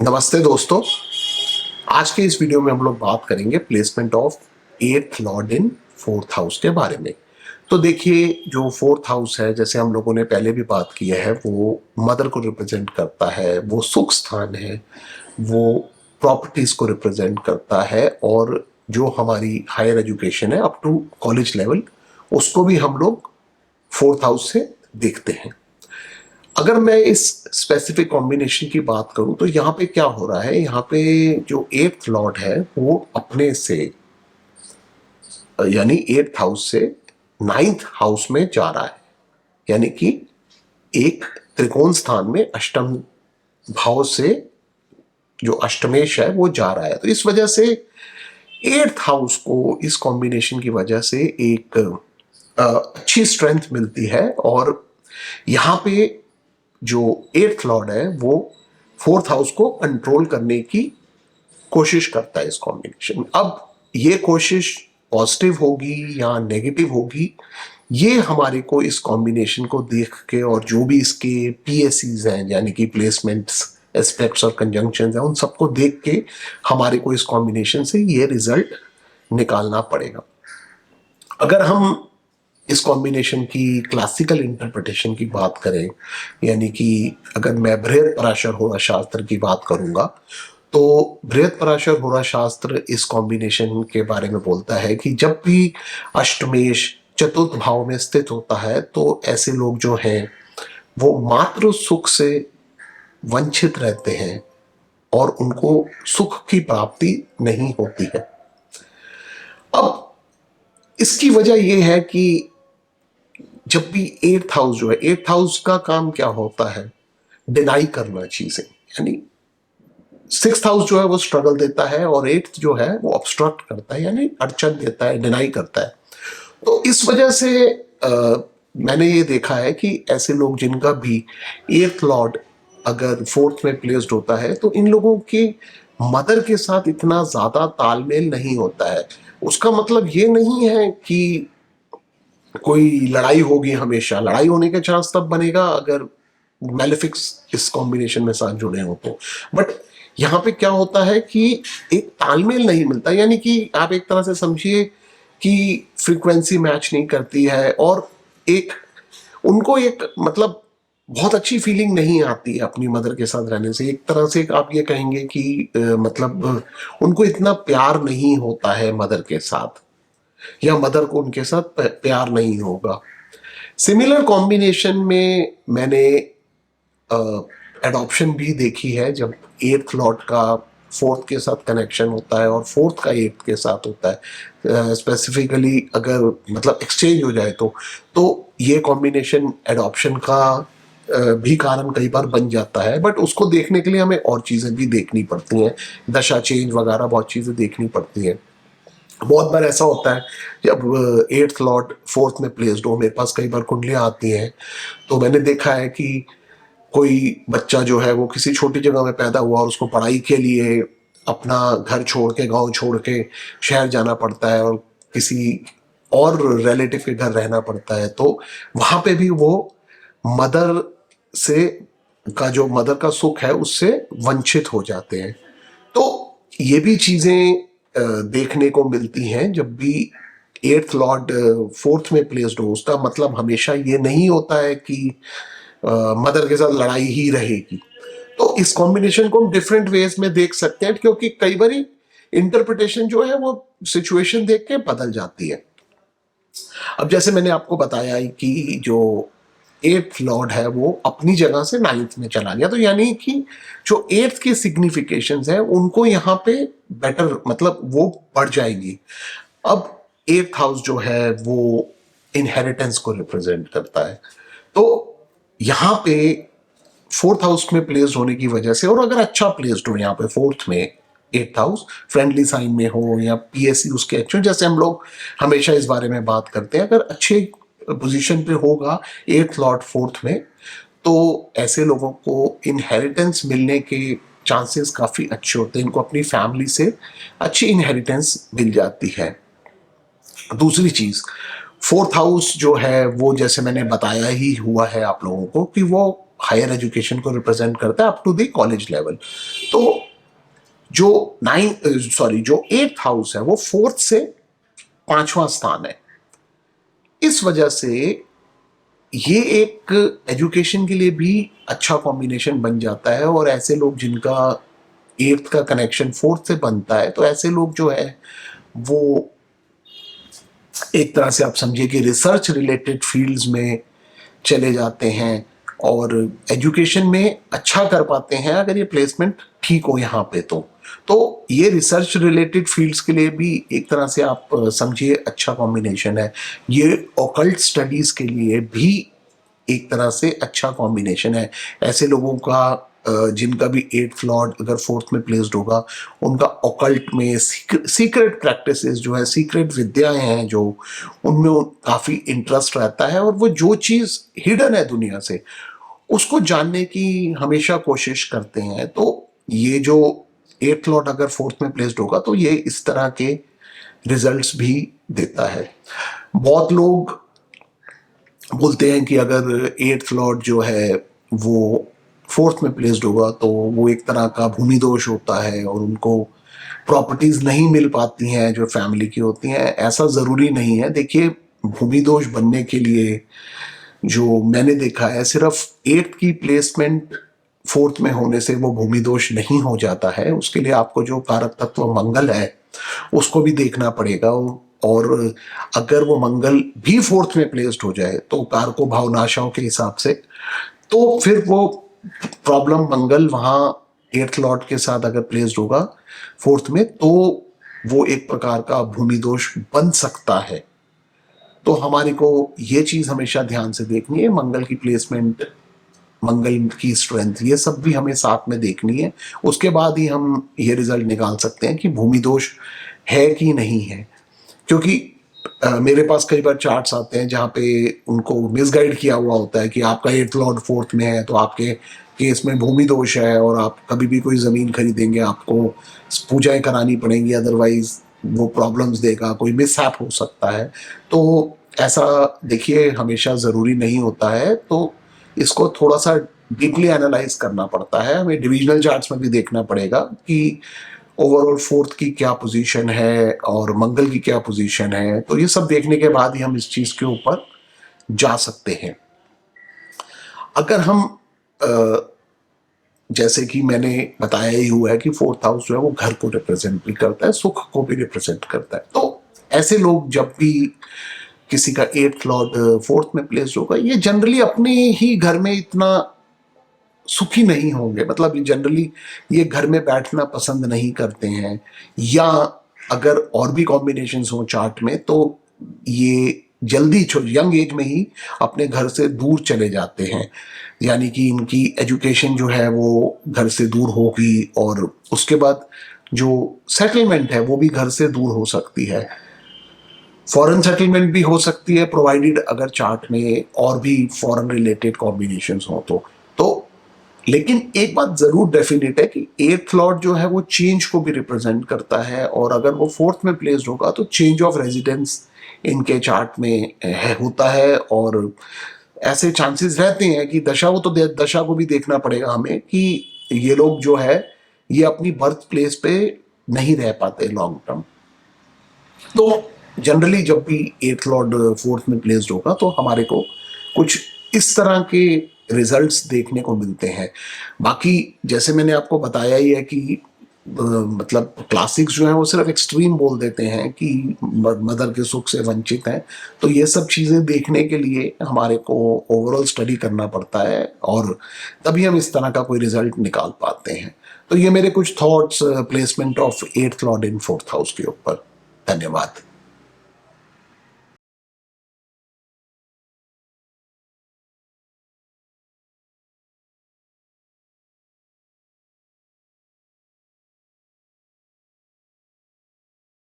नमस्ते दोस्तों। आज के इस वीडियो में हम लोग बात करेंगे placement of eighth Lord in fourth house के बारे में। तो देखिए, जो फोर्थ हाउस है, जैसे हम लोगों ने पहले भी बात की है, वो मदर को रिप्रेजेंट करता है, वो सुख स्थान है, वो प्रॉपर्टीज को रिप्रेजेंट करता है, और जो हमारी हायर एजुकेशन है अप टू कॉलेज लेवल, उसको भी हम लोग फोर्थ हाउस से देखते हैं। अगर मैं इस स्पेसिफिक कॉम्बिनेशन की बात करूं तो यहाँ पे क्या हो रहा है, यहाँ पे जो एट्थ लॉर्ड है वो अपने से यानी एट्थ हाउस से नाइन्थ हाउस में जा रहा है, यानी कि एक त्रिकोण स्थान में अष्टम भाव से जो अष्टमेश है वो जा रहा है। तो इस वजह से एट्थ हाउस को इस कॉम्बिनेशन की वजह से एक अच्छी स्ट्रेंथ मिलती है, और यहाँ पे जो एट्थ लॉर्ड है वो फोर्थ हाउस को कंट्रोल करने की कोशिश करता है इस कॉम्बिनेशन में। अब ये कोशिश पॉजिटिव होगी या नेगेटिव होगी, ये हमारे को इस कॉम्बिनेशन को देख के, और जो भी इसके पीएसीज हैं यानी कि प्लेसमेंट्स, एस्पेक्ट्स और कंजंक्शंस हैं, उन सबको देख के हमारे को इस कॉम्बिनेशन से ये रिजल्ट निकालना पड़ेगा। अगर हम इस कॉम्बिनेशन की क्लासिकल इंटरप्रिटेशन की बात करें, यानी कि अगर मैं बृहद पराशर होरा शास्त्र की बात करूंगा, तो बृहद पराशर होरा शास्त्र इस कॉम्बिनेशन के बारे में बोलता है कि जब भी अष्टमेश चतुर्थ भाव में स्थित होता है तो ऐसे लोग जो हैं वो मात्र सुख से वंचित रहते हैं और उनको सुख की प्राप्ति नहीं होती है। अब इसकी वजह यह है कि जब भी एट्थ हाउस जो है, एट्थ हाउस का काम क्या होता है, डिनाई करना चीजें, यानी सिक्स्थ हाउस जो है वो स्ट्रगल देता है और एट्थ जो है वो ऑब्स्ट्रक्ट करता है, यानी अड़चन देता है, डिनाई करता है। तो इस वजह से मैंने ये देखा है कि ऐसे लोग जिनका भी एट्थ लॉर्ड अगर फोर्थ में प्लेस्ड होता है तो इन लोगों के मदर के साथ इतना ज्यादा तालमेल नहीं होता है। उसका मतलब ये नहीं है कि कोई लड़ाई होगी, हमेशा लड़ाई होने के चांस तब बनेगा अगर मैलेफिक्स इस कॉम्बिनेशन में साथ जुड़े हो तो। बट यहाँ पे क्या होता है कि एक तालमेल नहीं मिलता, यानी कि आप एक तरह से समझिए कि फ्रीक्वेंसी मैच नहीं करती है, और एक उनको एक मतलब बहुत अच्छी फीलिंग नहीं आती है अपनी मदर के साथ रहने से। एक तरह से आप ये कहेंगे कि मतलब उनको इतना प्यार नहीं होता है मदर के साथ, या मदर को उनके साथ प्यार नहीं होगा। सिमिलर कॉम्बिनेशन में मैंने एडॉप्शन भी देखी है, जब एट्थ लॉर्ड का फोर्थ के साथ कनेक्शन होता है और फोर्थ का एट्थ के साथ होता है, स्पेसिफिकली अगर मतलब एक्सचेंज हो जाए तो ये कॉम्बिनेशन एडॉप्शन का भी कारण कई बार बन जाता है। बट उसको देखने के लिए हमें और चीज़ें भी देखनी पड़ती हैं, दशा चेंज वगैरह बहुत चीज़ें देखनी पड़ती हैं। बहुत बार ऐसा होता है जब एट्थ लॉर्ड फोर्थ में प्लेस्ड हो, मेरे पास कई बार कुंडलियां आती हैं, तो मैंने देखा है कि कोई बच्चा जो है वो किसी छोटी जगह में पैदा हुआ और उसको पढ़ाई के लिए अपना घर छोड़ के, गांव छोड़ के शहर जाना पड़ता है और किसी और रिलेटिव के घर रहना पड़ता है, तो वहां पे भी वो मदर से का जो मदर का सुख है उससे वंचित हो जाते हैं। तो ये भी चीजें देखने को मिलती हैं जब भी एट्थ लॉर्ड फोर्थ में प्लेस्ड हो। उसका मतलब हमेशा ये नहीं होता है कि मदर के साथ लड़ाई ही रहेगी। तो इस कॉम्बिनेशन को हम डिफरेंट वेज में देख सकते हैं, क्योंकि कई बार इंटरप्रिटेशन जो है वो सिचुएशन देख के बदल जाती है। अब जैसे मैंने आपको बताया कि जो एट्थ लॉर्ड है वो अपनी जगह से नाइन्थ में चला गया, तो यानी कि जो एट्थ के सिग्निफिकेशंस है उनको यहाँ पे बेटर मतलब वो बढ़ जाएंगी। अब एट्थ हाउस जो है वो इनहेरिटेंस को रिप्रेजेंट करता है, तो यहाँ पे फोर्थ हाउस में प्लेस्ड होने की वजह से, और अगर अच्छा प्लेस्ड हो यहाँ पे फोर्थ में एट्थ हाउस, फ्रेंडली साइन में हो या पीएससी उसके अच्छे, जैसे हम लोग हमेशा इस बारे में बात करते हैं, अगर अच्छे पोजीशन पे होगा एट्थ लॉर्ड फोर्थ में, तो ऐसे लोगों को इनहेरिटेंस मिलने के चांसेस काफी अच्छे होते हैं, इनको अपनी फैमिली से अच्छी इनहेरिटेंस मिल जाती है। दूसरी चीज, फोर्थ हाउस जो है वो जैसे मैंने बताया ही हुआ है आप लोगों को कि वो हायर एजुकेशन को रिप्रेजेंट करता है up to the college level. तो जो जो 8th हाउस है वो 4th से 5वां स्थान है। इस वजह से ये एक एजुकेशन के लिए भी अच्छा कॉम्बिनेशन बन जाता है। और ऐसे लोग जिनका 8th का कनेक्शन 4th से बनता है, तो ऐसे लोग जो है वो एक तरह से आप समझिए कि रिसर्च रिलेटेड फील्ड्स में चले जाते हैं और एजुकेशन में अच्छा कर पाते हैं अगर ये प्लेसमेंट ठीक हो यहाँ पे। तो ये रिसर्च रिलेटेड फील्ड्स के लिए भी एक तरह से आप समझिए अच्छा कॉम्बिनेशन है। ये ऑकल्ट स्टडीज के लिए भी एक तरह से अच्छा कॉम्बिनेशन है। ऐसे लोगों का जिनका भी 8th लॉर्ड अगर 4th में प्लेस्ड होगा, उनका ऑकल्ट में सीक्रेट प्रैक्टिसेस जो है, सीक्रेट विद्याएं हैं जो, उनमें काफ़ी इंटरेस्ट रहता है और वो जो चीज़ हिडन है दुनिया से उसको जानने की हमेशा कोशिश करते हैं। तो ये जो 8th लॉर्ड अगर 4th में प्लेस्ड होगा तो ये इस तरह के रिजल्ट्स भी देता है। बहुत लोग बोलते हैं कि अगर 8th लॉर्ड जो है वो 4th में प्लेस्ड होगा तो वो एक तरह का भूमि दोष होता है और उनको प्रॉपर्टीज नहीं मिल पाती हैं जो फैमिली की होती हैं। ऐसा ज़रूरी नहीं है। देखिए, भूमि दोष बनने के लिए जो मैंने देखा है, सिर्फ 8th की प्लेसमेंट 4th में होने से वो भूमि दोष नहीं हो जाता है। उसके लिए आपको जो कारक तत्व मंगल है उसको भी देखना पड़ेगा। और अगर वो मंगल भी 4th में प्लेस्ड हो जाए तो कारको भावनाशाओं के हिसाब से, तो फिर वो प्रॉब्लम मंगल वहां 8th लॉर्ड के साथ अगर प्लेस्ड होगा 4th में तो वो एक प्रकार का भूमि दोष बन सकता है। तो हमारे को ये चीज हमेशा ध्यान से देखनी है। मंगल की प्लेसमेंट, मंगल की स्ट्रेंथ, ये सब भी हमें साथ में देखनी है। उसके बाद ही हम ये रिजल्ट निकाल सकते हैं कि भूमि दोष है कि नहीं है। क्योंकि मेरे पास कई बार चार्ट्स आते हैं जहाँ पे उनको मिसगाइड किया हुआ होता है कि आपका 8th लॉर्ड 4th में है तो आपके केस में भूमि दोष है और आप कभी भी कोई ज़मीन खरीदेंगे आपको पूजाएं करानी पड़ेंगी, अदरवाइज वो प्रॉब्लम्स देगा, कोई मिसहैप हो सकता है। तो ऐसा देखिए हमेशा ज़रूरी नहीं होता है। तो इसको थोड़ा सा डीपली एनालाइज करना पड़ता है। हमें डिविजनल चार्ट्स में भी देखना पड़ेगा कि ओवरऑल 4th की क्या पोजीशन है और मंगल की क्या पोजीशन है। तो ये सब देखने के बाद ही हम इस चीज के ऊपर जा सकते हैं। अगर हम जैसे कि मैंने बताया ही हुआ है कि 4th हाउस जो है वो घर को रिप्रेजेंट भी करता है, सुख को भी रिप्रेजेंट करता है। तो ऐसे लोग जब भी किसी का 8th लॉर्ड 4th में प्लेस होगा, ये जनरली अपने ही घर में इतना सुखी नहीं होंगे। मतलब जनरली ये घर में बैठना पसंद नहीं करते हैं, या अगर और भी कॉम्बिनेशंस हो चार्ट में तो ये जल्दी यंग एज में ही अपने घर से दूर चले जाते हैं। यानी कि इनकी एजुकेशन जो है वो घर से दूर होगी और उसके बाद जो सेटलमेंट है वो भी घर से दूर हो सकती है। फॉरेन सेटलमेंट भी हो सकती है, प्रोवाइडेड अगर चार्ट में और भी फॉरेन रिलेटेड कॉम्बिनेशंस हो तो लेकिन एक बात जरूर डेफिनेट है कि 8th लॉर्ड जो है वो चेंज को भी रिप्रेजेंट करता है। और अगर वो 4th में प्लेस्ड होगा तो चेंज ऑफ रेजिडेंस इनके चार्ट में होता है। और ऐसे चांसेस रहते हैं कि दशा, वो तो दशा को भी देखना पड़ेगा हमें कि ये लोग जो है ये अपनी बर्थ प्लेस पे नहीं रह पाते लॉन्ग टर्म। तो जनरली जब भी 8th लॉर्ड 4th में प्लेस्ड होगा तो हमारे को कुछ इस तरह के रिजल्ट्स देखने को मिलते हैं। बाकी जैसे मैंने आपको बताया ही है कि मतलब क्लासिक्स जो है वो सिर्फ एक्सट्रीम बोल देते हैं कि मदर के सुख से वंचित हैं। तो ये सब चीज़ें देखने के लिए हमारे को ओवरऑल स्टडी करना पड़ता है और तभी हम इस तरह का कोई रिजल्ट निकाल पाते हैं। तो ये मेरे कुछ thoughts placement of 8th Lord in 4th house के ऊपर। धन्यवाद।